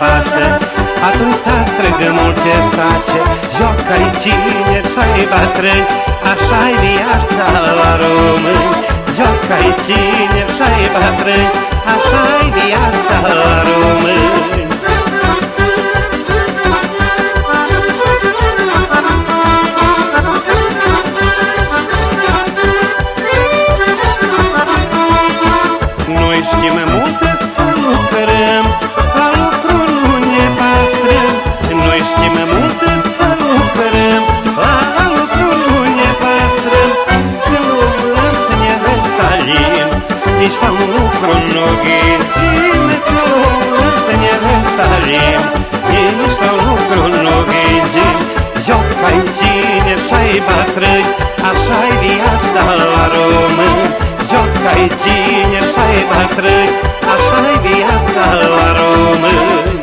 pașă. Atunci s-a străgămul ce sace, joacă-i cine și-ai bătrâni, așa-i viața la români. Joacă-i cine și-ai bătrâni, așa-i viața la români. Noi știm multe să lucrăm, la lucru nu ne pastrăm. Noi știm multe să lucrăm, la lucru nu ne pastrăm. Când umblăm să ne veselim, nici la un lucru nu gândim. Când umblăm să ne veselim, nici la un lucru nu gândim. Joacă-i cine și-ai bătrâni, așa-i viața la români. Joacă-i cine și-ai bătrâni, așa-i viața la români.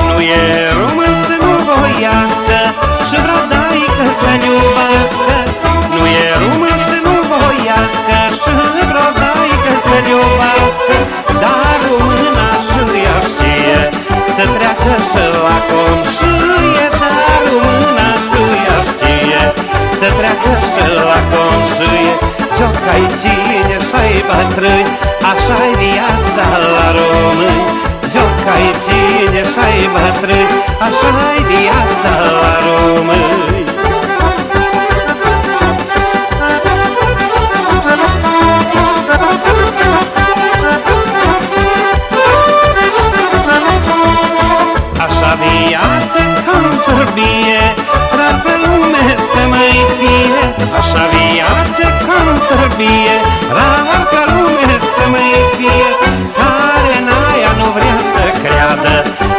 Nu e român să nu voiască și vreo daică să-l iubească. Nu e român să nu voiască și vreo daică să-l iubească. Dar româna și-ea știe să treacă și la conșie. Dar româna și-ea știe să treacă și la conșie. Joacă-i cine și-ai bătrâni, așa-i viața la români. Joacă-i cine și-ai bătrâni, așa-i viața la români. Așa viață ca-n sărbie, rar pe lume să mai fie. Așa viață ca-n sărbie, rar pe lume să mai fie. Care n-aia nu vrea să creadă,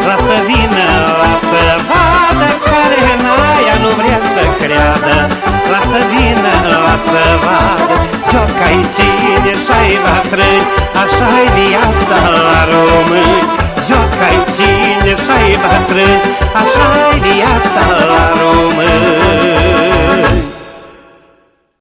lasă vină, lasă vadă. Care n-aia nu vrea să creadă, lasă vină, lasă vadă. Joacă-i cine și-ai bătrâni, așa-i viața la români. Joacă-i cine și-ai bătrâni, așa-i viața la români.